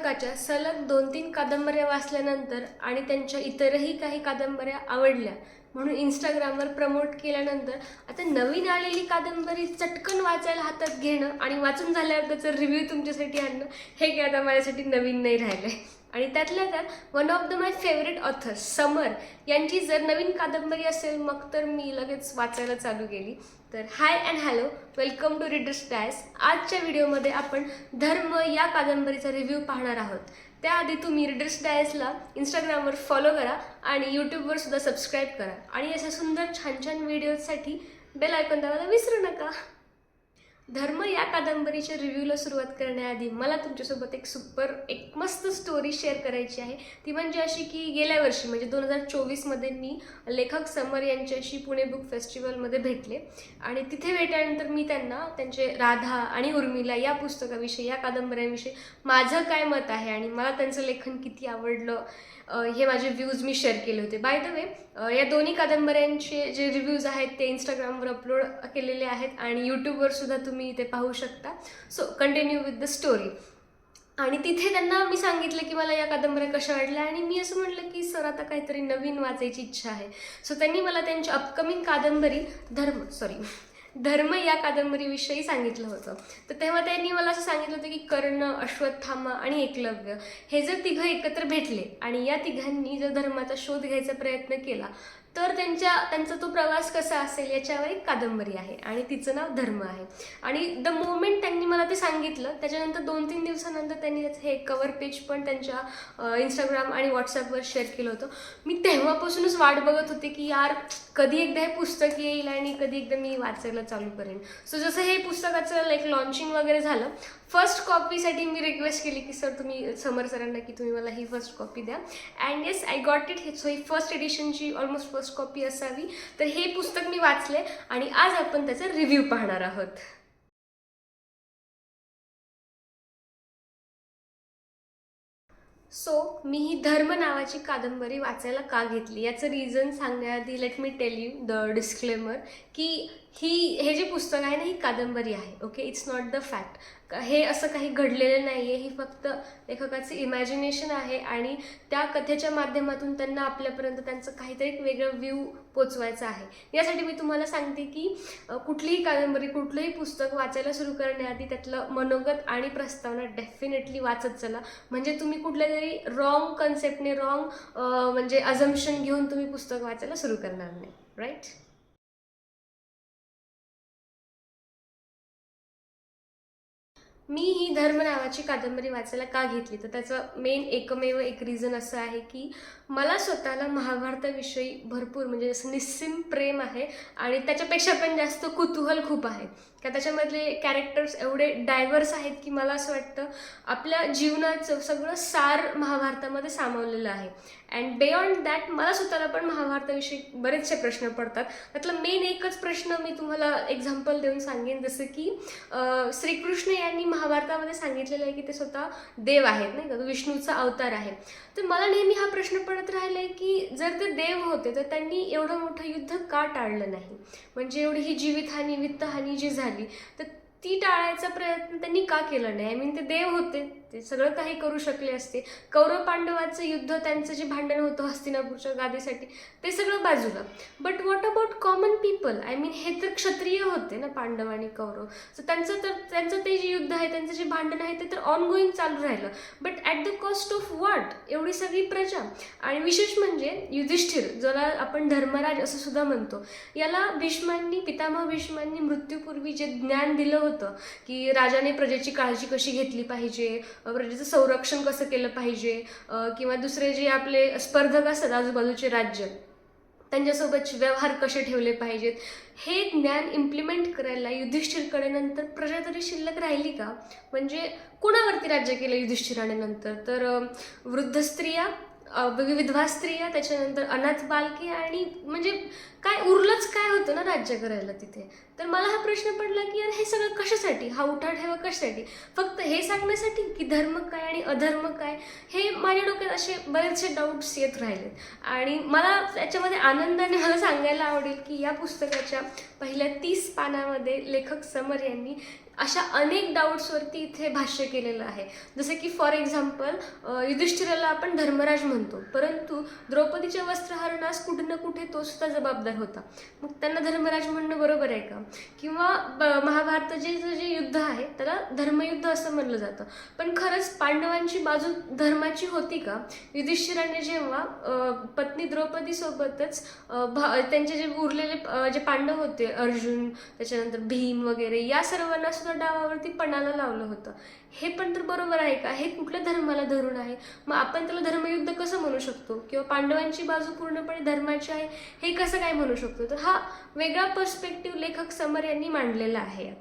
पुस्तकाच्या सलग 2-3 कादंबऱ्या वाचल्यानंतर आणि त्यांच्या इतरही काही कादंबऱ्या आवडल्या म्हणून इंस्टाग्रामवर प्रमोट केल्यानंतर आता नवीन आलेली कादंबरी चटकन वाचायला हातात घेणं आणि वाचून झाल्यावर त्याचा रिव्ह्यू तुमच्यासाठी आणणं हे काय आता माझ्यासाठी नवीन नाही राहिलं आहे. आणि त्यातल्या त्यात one of the my favourite authors Samar यांची जर नवीन कादंबरी असेल मग तर मी लगेच वाचायला चालू केली. तर hi and hello, welcome to readers डायस. आजच्या व्हिडिओमध्ये आपण धर्म या कादंबरीचा रिव्ह्यू पाहणार आहोत. त्याआधी तुम्ही रीडर्स डायसला इंस्टाग्रामवर फॉलो करा आणि यूट्यूबवर सुद्धा सबस्क्राईब करा आणि अशा सुंदर छान छान व्हिडिओजसाठी बेल आयकॉन दाबायला विसरू नका. धर्म या कादंबरीच्या रिव्ह्यूला सुरुवात करण्याआधी मला तुमच्यासोबत एक मस्त स्टोरी शेअर करायची आहे. ती म्हणजे अशी की गेल्या वर्षी म्हणजे 2024मध्ये मी लेखक समर यांच्याशी पुणे बुक फेस्टिवलमध्ये भेटले आणि तिथे भेटल्यानंतर मी त्यांना त्यांचे राधा आणि उर्मिला या पुस्तकाविषयी या कादंबऱ्यांविषयी माझं काय मत आहे आणि मला त्यांचं लेखन किती आवडलं हे माझे व्ह्यूज मी शेअर केले होते. बाय द वे या दोन्ही कादंबऱ्यांचे जे रिव्ह्यूज आहेत ते इंस्टाग्रामवर अपलोड केलेले आहेत आणि यूट्यूबवर सुद्धा तुम्ही ते पाहू शकता. So continue with the story. आणि तिथे त्यांना मी सांगितलं की मला या कादंबऱ्या कशा वाटल्या आणि मी असं म्हटलं की सर आता काहीतरी नवीन वाचायची इच्छा आहे. सो त्यांनी मला त्यांची अपकमिंग कादंबरी धर्म या कादंबरीविषयी सांगितलं होतं. तर तेव्हा त्यांनी मला असं सांगितलं होतं की कर्ण, अश्वत्थामा आणि एकलव्य हे जर तिघं एकत्र भेटले आणि या तिघांनी जर धर्माचा शोध घ्यायचा प्रयत्न केला तर त्यांचा तो प्रवास कसा असेल याच्यावर एक कादंबरी आहे आणि तिचं नाव धर्म आहे. आणि द मोमेंट त्यांनी मला ते सांगितलं त्याच्यानंतर 2-3 दिवसानंतर त्यांनी हे कवर पेज पण त्यांच्या इंस्टाग्राम आणि व्हॉट्सअपवर शेअर केलं होतं. मी तेव्हापासूनच वाट बघत होते की यार कधी एकदा हे पुस्तक येईल आणि कधी एकदा मी वाचायला चालू करेन. सो जसं हे पुस्तकाचं लॉन्चिंग वगैरे झालं, फर्स्ट कॉपीसाठी मी रिक्वेस्ट केली की सर तुम्ही समर सरांना की तुम्ही मला ही फर्स्ट कॉपी द्या. And yes, I got it. So ही फर्स्ट एडिशनची ऑलमोस्ट फर्स्ट कॉपी असावी. तर हे पुस्तक मी वाचले आणि आज आपण त्याचा रिव्ह्यू पाहणार आहोत. सो मी ही धर्म नावाची कादंबरी वाचायला का घेतली याचं रिझन सांगण्याआधी let me tell you the disclaimer की हे जे पुस्तक आहे ना ही कादंबरी आहे. Okay, it's not the fact. हे असं काही घडलेलं नाही आहे. ही फक्त लेखकाचे इमॅजिनेशन आहे आणि त्या कथेच्या माध्यमातून त्यांना आपल्यापर्यंत त्यांचं काहीतरी एक वेगळं व्ह्यू पोचवायचं आहे. यासाठी मी तुम्हाला सांगते की कुठलीही कादंबरी कुठलंही पुस्तक वाचायला सुरू करण्याआधी त्यातलं मनोगत आणि प्रस्तावना डेफिनेटली वाचत चला. म्हणजे तुम्ही कुठल्या तरी रॉंग कन्सेप्टने म्हणजे अझम्पशन घेऊन तुम्ही पुस्तक वाचायला सुरू करणार नाही. राईट. मी ही धर्म नावाची कादंबरी वाचायला का घेतली तर त्याचं एकमेव एक रिझन असं आहे की मला स्वतःला महाभारताविषयी भरपूर म्हणजे असं निस्सीम प्रेम आहे आणि त्याच्यापेक्षा पण जास्त कुतूहल खूप आहे. का त्याच्यामधले कॅरेक्टर्स एवढे डायव्हर्स आहेत की मला असं वाटतं आपल्या जीवनाचं सगळं सार महाभारतामध्ये सामावलेलं आहे. अँड बियॉन्ड दॅट मला स्वतःला पण महाभारताविषयी बरेचसे प्रश्न पडतात. त्यातला एकच प्रश्न मी तुम्हाला एक्झाम्पल देऊन सांगेन. जसं की श्रीकृष्ण यांनी महाभारतामध्ये सांगितलेलं आहे की ते स्वतः देव आहेत, नाही का, विष्णूचा अवतार आहे. तर मला नेहमी हा प्रश्न पडत राहिला आहे की जर ते देव होते तर त्यांनी एवढं मोठं युद्ध का टाळलं नाही. म्हणजे एवढी ही जीवितहानी वित्तहानी जी झाली तर ती टाळायचा प्रयत्न त्यांनी का केला नाही. आय मीन ते देव होते, ते सगळं काही करू शकले असते. कौरव पांडवाचं युद्ध, त्यांचं जे भांडण होतं हस्तिनापूरच्या गादीसाठी ते सगळं बाजूला. But what about common people. I mean हे तर क्षत्रिय होते ना पांडव आणि कौरव. सो त्यांचं ते जे युद्ध आहे, त्यांचं जे भांडण आहे ते तर ऑनगोईंग चालू राहिलं. But at the cost of what. एवढी सगळी प्रजा. आणि विशेष म्हणजे युधिष्ठिर, ज्याला आपण धर्मराज असं सुद्धा म्हणतो, याला पितामह भीष्मांनी मृत्यूपूर्वी जे ज्ञान दिलं होतं की राजाने प्रजेची काळजी कशी घेतली पाहिजे, प्रजेचं संरक्षण कसं केलं पाहिजे, किंवा दुसरे जे आपले स्पर्धक असतात आजूबाजूचे राज्य त्यांच्यासोबत व्यवहार कसे ठेवले पाहिजेत, हे ज्ञान इम्प्लिमेंट करायला युधिष्ठिरकडे नंतर प्रजा तरी शिल्लक राहिली का. म्हणजे कोणावरती राज्य केलं युधिष्ठिराने नंतर तर वृद्ध स्त्रिया, विधवा स्त्रिया, त्याच्यानंतर अनाथ बालके आणि म्हणजे काय उरलंच काय होतं ना राज्य करायला तिथे. तर मला हा प्रश्न पडला की यार हे सगळं कशासाठी, हा उठाठेवा कशासाठी. फक्त हे सांगण्यासाठी की धर्म काय आणि अधर्म काय. हे माझ्या डोक्यात असे बरेचसे डाऊट्स येत राहिलेत. आणि मला त्याच्यामध्ये आनंदाने मला सांगायला आवडेल की या पुस्तकाच्या पहिल्या 30 पानामध्ये लेखक समर यांनी अशा अनेक डाऊट्सवरती इथे भाष्य केलेलं आहे. जसे की फॉर एक्झाम्पल युधिष्ठिराला आपण धर्मराज म्हणतो, परंतु द्रौपदीच्या वस्त्रहरणास कुठे ना कुठे तो सुद्धा जबाबदार होता. मग त्यांना धर्मराज म्हणणं बरोबर आहे का? किंवा महाभारताचे जे युद्ध आहे त्याला धर्मयुद्ध असं म्हणलं जातं, पण खरंच पांडवांची बाजू धर्माची होती का? युधिष्ठिराने जेव्हा पत्नी द्रौपदीसोबतच त्यांचे जे उरलेले जे पांडव होते, अर्जुन, त्याच्यानंतर भीम वगैरे, या सर्वांना सुद्धा डावावरती पणाला लावलं होतं. हे पण तर बरोबर आहे का? हे कुठल्या धर्माला धरून आहे? मग आपण त्याला धर्मयुद्ध कसं म्हणू शकतो? किंवा पांडवांची बाजू पूर्णपणे धर्माची आहे हे कसं काय म्हणू शकतो? तर हा वेगळा पर्स्पेक्टिव्ह लेखक समर यांनी मांडलेला आहे.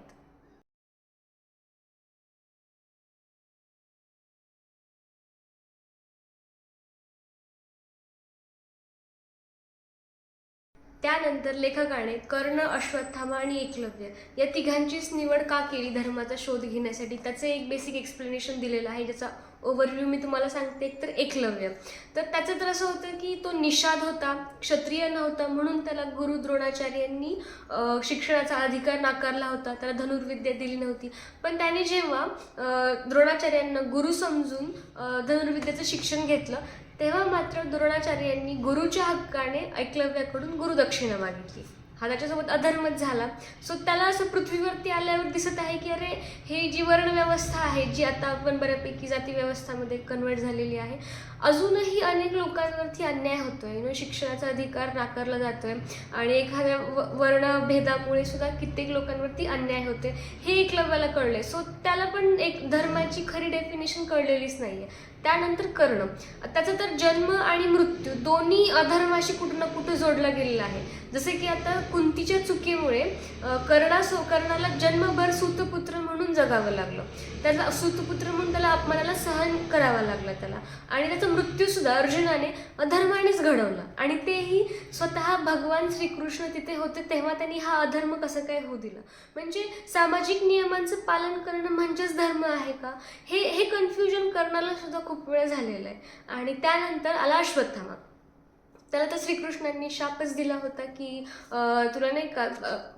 त्यानंतर लेखकाने कर्ण, अश्वत्थामा आणि एकलव्य या तिघांचीच निवड का केली धर्माचा शोध घेण्यासाठी, त्याचं एक बेसिक एक्सप्लेनेशन दिलेलं आहे, ज्याचा ओव्हरव्ह्यू मी तुम्हाला सांगते. तर एकलव्य, तर त्याचं तर असं होतं की तो निषाद होता, क्षत्रिय नव्हता, म्हणून त्याला गुरु द्रोणाचार्यांनी शिक्षणाचा अधिकार नाकारला होता, त्याला धनुर्विद्या दिली नव्हती. पण त्याने जेव्हा द्रोणाचार्यांना गुरु समजून धनुर्विद्याचं शिक्षण घेतलं, तेव्हा मात्र द्रोणाचार्यांनी गुरुच्या हक्काने एकलव्याकडून गुरुदक्षिणा मागितली. हा त्याच्यासोबत अधर्मच झाला. सो त्याला असं पृथ्वीवरती आल्यावर दिसत आहे की अरे, हे जी वर्णव्यवस्था आहे, जी आता आपण बऱ्यापैकी जाती व्यवस्थामध्ये कन्वर्ट झालेली आहे, अजूनही अनेक लोकांवरती अन्याय होतोय. शिक्षणाचा अधिकार नाकारला जातोय आणि एखाद्या वर्णभेदामुळे सुद्धा कित्येक लोकांवरती अन्याय होते, हे एकलव्याला कळले. सो त्याला पण एक धर्माची खरी डेफिनेशन कळलेलीच नाहीये. त्यानंतर कर्ण, त्याचा तर जन्म आणि मृत्यू दोन्ही अधर्माशी कुठं ना कुठं जोडला गेलेला आहे. जसे की आता कुंतीच्या चुकीमुळे कर्णाला जन्मभर सूतपुत्र म्हणून जगावं लागलं, त्याला सूतपुत्र म्हणून त्याला अपमानाला सहन करावा लागला त्याला, आणि त्याचा मृत्यू सुद्धा अर्जुनाने अधर्मानेच घडवला, आणि तेही स्वतः भगवान श्रीकृष्ण तिथे होते तेव्हा त्यांनी हा अधर्म कसं काय होऊ दिला? म्हणजे सामाजिक नियमांचं पालन करणं म्हणजेच धर्म आहे का? हे कन्फ्युजन कर्णाला सुद्धा खूप वेळ झालेलं आहे. आणि त्यानंतर आला अश्वत्थामा. त्याला तर श्रीकृष्णांनी शापच दिला होता की तुला नाही का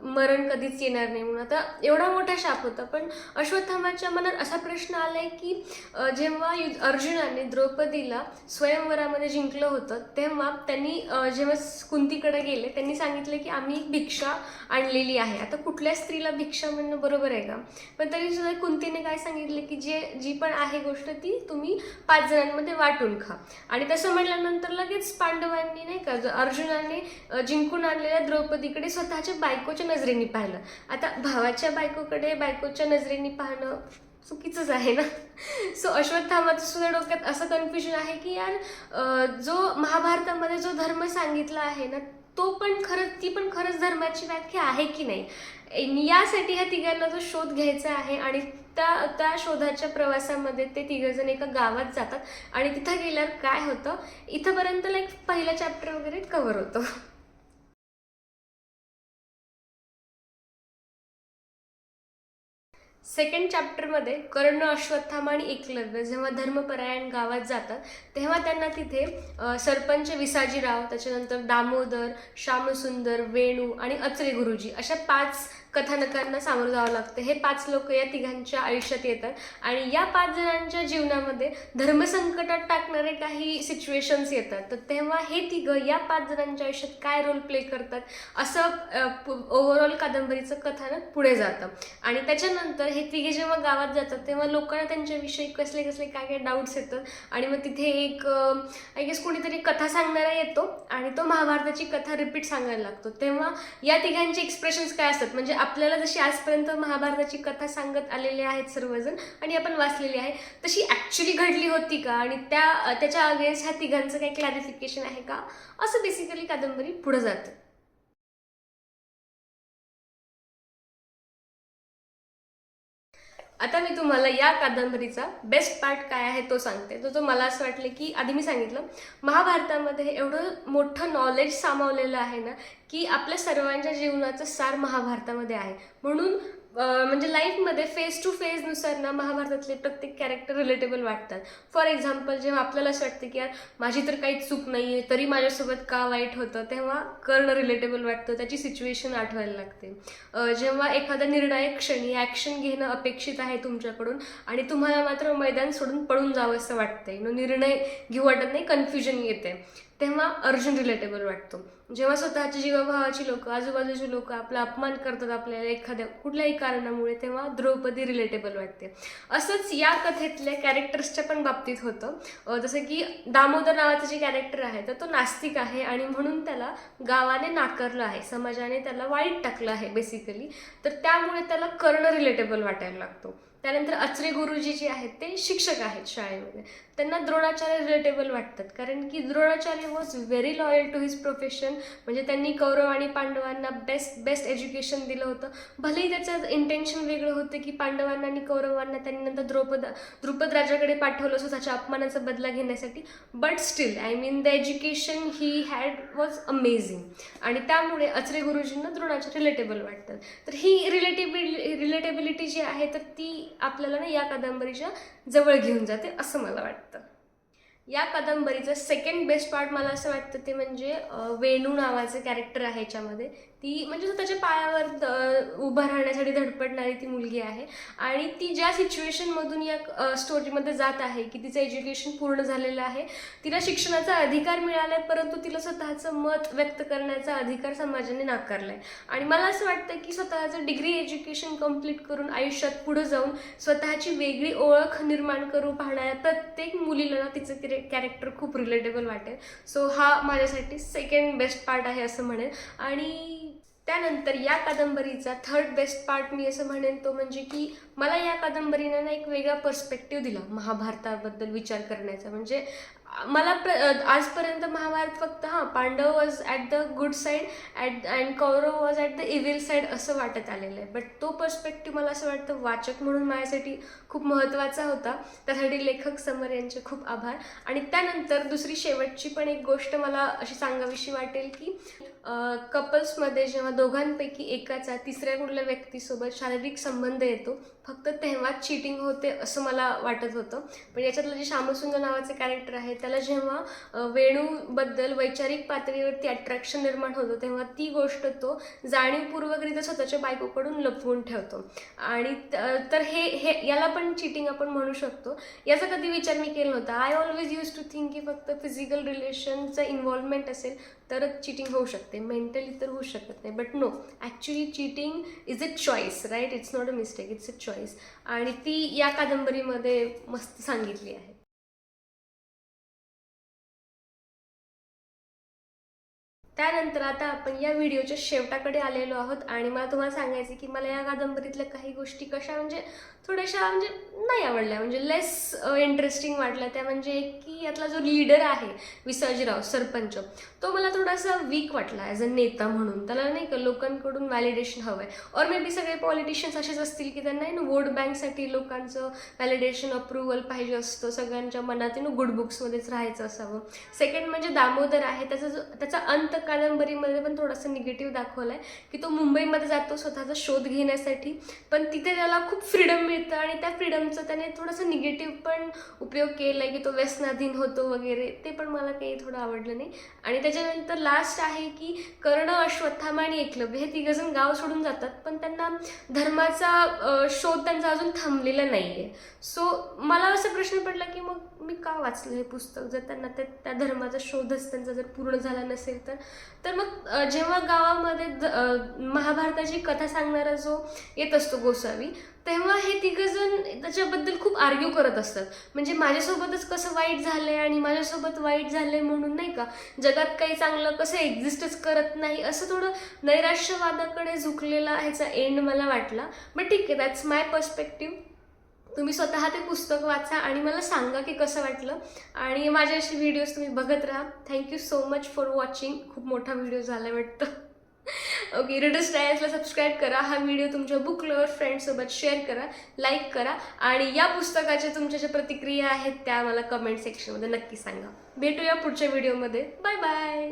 मरण कधीच येणार नाही म्हणून. आता एवढा मोठा शाप होता, पण अश्वत्थामाच्या मनात असा प्रश्न आलाय की जेव्हा अर्जुनाने द्रौपदीला स्वयंवरामध्ये जिंकलं होतं, तेव्हा त्यांनी जेव्हा कुंतीकडे गेले, त्यांनी सांगितलं की आम्ही भिक्षा आणलेली आहे. आता कुठल्या स्त्रीला भिक्षा म्हणणं बरोबर आहे का? पण तरी सुद्धा कुंतीने काय सांगितलं की जी पण आहे गोष्ट ती तुम्ही 5 जणांमध्ये वाटून खा. आणि तसं म्हटल्यानंतर लगेच पांडवांनी नाही का अर्जुनाने जिंकून आणलेल्या द्रौपदीकडे स्वतःच्या बायकोच्या नजरेने पाहिलं. आता भावाच्या बायकोच्या नजरेने पाहणं चुकीचंच आहे ना. सो अश्वत्थामाचं सुद्धा डोक्यात असं कन्फ्युजन आहे की यार, जो महाभारतामध्ये जो धर्म सांगितला आहे ना, ती पण खरंच धर्माची व्याख्या आहे की नाही, यासाठी ह्या तिघांना जो शोध घ्यायचा आहे. आणि त्या शोधाच्या प्रवासामध्ये ते तिघजण एका गावात जातात, आणि तिथं गेल्यावर काय होतं, इथंपर्यंत पहिला चॅप्टर वगैरे कव्हर होतो. सेकंड चॅप्टरमध्ये कर्ण, अश्वत्थामा आणि एकलव्य जेव्हा धर्मपरायण गावात जातात, तेव्हा त्यांना तिथे सरपंच विसाजीराव, त्याच्यानंतर दामोदर, श्यामसुंदर, वेणू आणि अत्रे गुरुजी अशा 5 कथानकांना सामोरं जावं लागतं. हे 5 लोक या तिघांच्या आयुष्यात येतात, आणि या 5 जणांच्या जीवनामध्ये धर्मसंकटात टाकणारे काही सिच्युएशन्स येतात. तर तेव्हा हे तिघं या 5 जणांच्या आयुष्यात काय रोल प्ले करतात, असं ओव्हरऑल कादंबरीचं कथानक पुढे जातं. आणि त्याच्यानंतर हे तिघे जेव्हा गावात जातात, तेव्हा लोकांना त्यांच्याविषयी कसले काय डाऊट्स येतात, आणि मग तिथे एक आय गेस कोणीतरी कथा सांगणारा येतो, आणि तो महाभारताची कथा रिपीट सांगायला लागतो. तेव्हा या तिघांचे एक्सप्रेशन्स काय असतात, म्हणजे आपल्याला जशी आजपर्यंत महाभारताची कथा सांगत आलेले आहेत सर्वजण आणि आपण वाचलेली आहे, तशी ॲक्च्युली घडली होती का, आणि त्याच्या अगेन्स्ट ह्या तिघांचं काही क्लॅरिफिकेशन आहे का, असं बेसिकली कादंबरी पुढे जाते. आता मी तुम्हाला या कादंबरीचा बेस्ट पार्ट काय आहे तो सांगते. तो मला असं वाटलं की आधी मी सांगितलं, महाभारतामध्ये एवढं मोठं नॉलेज सामावलेलं आहे ना, की आपल्या सर्वांच्या जीवनाचं सार महाभारतामध्ये आहे. म्हणून म्हणजे लाईफमध्ये फेस टू फेजनुसार ना महाभारतातले प्रत्येक कॅरेक्टर रिलेटेबल वाटतात. फॉर एक्झाम्पल, जेव्हा आपल्याला असं वाटतं की यार माझी तर काहीच चूक नाही आहे तरी माझ्यासोबत का वाईट होतं, तेव्हा कर्ण रिलेटेबल वाटतं, त्याची सिच्युएशन आठवायला लागते. जेव्हा एखादा निर्णायक क्षणी ॲक्शन घेणं अपेक्षित आहे तुमच्याकडून आणि तुम्हाला मात्र मैदान सोडून पळून जावं असं वाटतंय, निर्णय घेऊ वाटत नाही, कन्फ्युजन येते, तेव्हा अर्जुन रिलेटेबल वाटतो. जेव्हा स्वतःच्या जीवाभावाची लोक, आजूबाजूची लोक आपला अपमान करतात आपल्याला एखाद्या कुठल्याही कारणामुळे, तेव्हा द्रौपदी रिलेटेबल वाटते. असंच या कथेतल्या कॅरेक्टर्सच्या पण बाबतीत होतं. जसं की दामोदर नावाचं जे कॅरेक्टर आहे तर तो नास्तिक आहे आणि म्हणून त्याला गावाने नाकारलं आहे, समाजाने त्याला वाईट टाकलं आहे बेसिकली. तर त्यामुळे त्याला कर्ण रिलेटेबल वाटायला लागतो. त्यानंतर अत्रे गुरुजी जे आहेत ते शिक्षक आहेत शाळेमध्ये, त्यांना द्रोणाचार्य रिलेटेबल वाटतात, कारण की Dronacharya was very loyal to his profession. म्हणजे त्यांनी कौरव आणि पांडवांना बेस्ट एज्युकेशन दिलं होतं. भलेही त्याचं इंटेन्शन वेगळं होतं की पांडवांना आणि कौरवांना त्यांनी नंतर द्रुपद राजाकडे पाठवलं स्वतःच्या अपमानाचा बदला घेण्यासाठी, but still I mean the education he had was amazing. आणि त्यामुळे अत्रे गुरुजींना द्रोणाचार्य रिलेटेबल वाटतात. तर ही रिलेटेबिलिटी जी आहे तर ती आपल्याला ना या कादंबरीच्या जवळ घेऊन जाते असं मला वाटतं. या कादंबरीचं सेकंड बेस्ट पार्ट मला असं वाटतं ते म्हणजे वेणू नावाचं कॅरेक्टर आहे याच्यामध्ये. ती म्हणजे स्वतःच्या पायावर उभं राहण्यासाठी धडपडणारी ती मुलगी आहे आणि ती ज्या सिच्युएशनमधून या स्टोरीमध्ये जात आहे की तिचं एज्युकेशन पूर्ण झालेलं आहे, तिला शिक्षणाचा अधिकार मिळाला आहे, परंतु तिला स्वतःचं मत व्यक्त करण्याचा अधिकार समाजाने नाकारला आहे. आणि मला असं वाटतं की स्वतःचं डिग्री एज्युकेशन कंप्लीट करून आयुष्यात पुढे जाऊन स्वतःची वेगळी ओळख निर्माण करू पाहणाऱ्या प्रत्येक मुलीला ना तिचं कॅरेक्टर खूप रिलेटेबल वाटेल. सो हा माझ्यासाठी सेकंड बेस्ट पार्ट आहे असं म्हणेन. आणि त्यानंतर या कादंबरीचा थर्ड बेस्ट पार्ट मी असं म्हणेन तो म्हणजे की मला या कादंबरीनं ना एक वेगळा पर्स्पेक्टिव्ह दिला महाभारताबद्दल विचार करण्याचा. म्हणजे मला आजपर्यंत महाभारत फक्त Pandava was at the good side and Kaurava was at the evil side असं वाटत आलेलं आहे. बट तो पर्स्पेक्टिव्ह मला असं वाटतं वाचक म्हणून माझ्यासाठी खूप महत्त्वाचा होता. त्यासाठी लेखक समर यांचे खूप आभार. आणि त्यानंतर दुसरी शेवटची पण एक गोष्ट मला अशी सांगावीशी वाटेल की कपल्समध्ये जेव्हा दोघांपैकी एकाचा तिसऱ्या कुठल्या व्यक्तीसोबत शारीरिक संबंध येतो फक्त तेव्हाच चीटिंग होते असं मला वाटत होतं. पण याच्यातलं जे श्यामसुंदर नावाचे कॅरेक्टर आहे त्याला जेव्हा वेणूबद्दल वैचारिक पातळीवरती अट्रॅक्शन निर्माण होतं तेव्हा ती गोष्ट तो जाणीवपूर्वकरित्या स्वतःच्या बायकोकडून लपवून ठेवतो. आणि तर हे याला पण चीटिंग आपण म्हणू शकतो. याचा कधी विचार मी केला नव्हता. I always used to think की फक्त फिजिकल रिलेशनचं इन्व्हॉल्वमेंट असेल तरच चीटिंग होऊ शकते, मेंटली तर होऊ शकत नाही. But no, actually cheating is a choice, right? It's not a mistake, it's a choice. आणि ती या कादंबरीमध्ये मस्त सांगितली आहे. त्यानंतर आता आपण या व्हिडिओच्या शेवटाकडे आलेलो आहोत आणि मला तुम्हाला सांगायचं की मला या कादंबरीतल्या काही गोष्टी कशा म्हणजे थोड्याशा म्हणजे नाही आवडल्या, म्हणजे लेस इंटरेस्टिंग वाटल्या. त्या म्हणजे एक की यातला जो लीडर आहे विसाजीराव सरपंच, तो मला थोडासा वीक वाटला ॲज अ नेता म्हणून. त्याला नाही का लोकांकडून व्हॅलिडेशन हवं आहे. और मे बी सगळे पॉलिटिशियन्स असेच असतील की त्यांना वोट बँकसाठी लोकांचं व्हॅलिडेशन अप्रुव्हल पाहिजे असतं, सगळ्यांच्या मनात गुड बुक्समध्येच राहायचं असावं. सेकंड म्हणजे दामोदर आहे, त्याचा अंत कादंबरीमध्ये पण थोडासा निगेटिव्ह दाखवला आहे की तो मुंबईमध्ये जातो स्वतःचा शोध घेण्यासाठी, पण तिथे त्याला खूप फ्रीडम मिळतं आणि त्या फ्रीडमचा त्याने थोडासा निगेटिव्ह पण उपयोग केला आहे की तो व्यसनाधीन होतो वगैरे. ते पण मला काही थोडं आवडलं नाही. आणि त्याच्यानंतर लास्ट आहे की कर्ण, अश्वत्थामा आणि एकलव्य हे तिघंजण गाव सोडून जातात, पण त्यांना धर्माचा शोध त्यांचा अजून थांबलेला नाही आहे. सो मला असा प्रश्न पडला की मग मी का वाचलं हे पुस्तक जर त्यांना त्या धर्माचा शोधच त्यांचा जर पूर्ण झाला नसेल तर मग जेव्हा गावामध्ये महाभारताची कथा सांगणारा जो येत असतो गोसावी, तेव्हा हे तिघंजण त्याच्याबद्दल खूप आर्ग्यू करत असतात. म्हणजे माझ्यासोबतच कसं वाईट झालं आहे आणि माझ्यासोबत वाईट झालं आहे म्हणून नाही का जगात काही चांगलं कसं एक्झिस्टच करत नाही, असं थोडं नैराश्यवादाकडे झुकलेला ह्याचा एंड मला वाटला. बट ठीक आहे, दॅट्स माय पर्स्पेक्टिव्ह. तुम्ही स्वतः ते पुस्तक वाचा आणि मला सांगा की कसं वाटलं. आणि माझे असे व्हिडिओज तुम्ही बघत राहा. Thank you so much for watching. खूप मोठा व्हिडिओ झाला वाटतं. ओके, रीडर्स डायरीजला सबस्क्राईब करा. हा व्हिडिओ तुमच्या बुक लवर फ्रेंड्ससोबत शेअर करा, लाईक करा आणि या पुस्तकाच्या तुमच्या ज्या प्रतिक्रिया आहेत त्या मला कमेंट सेक्शनमध्ये नक्की सांगा. भेटूया पुढच्या व्हिडिओमध्ये. Bye bye.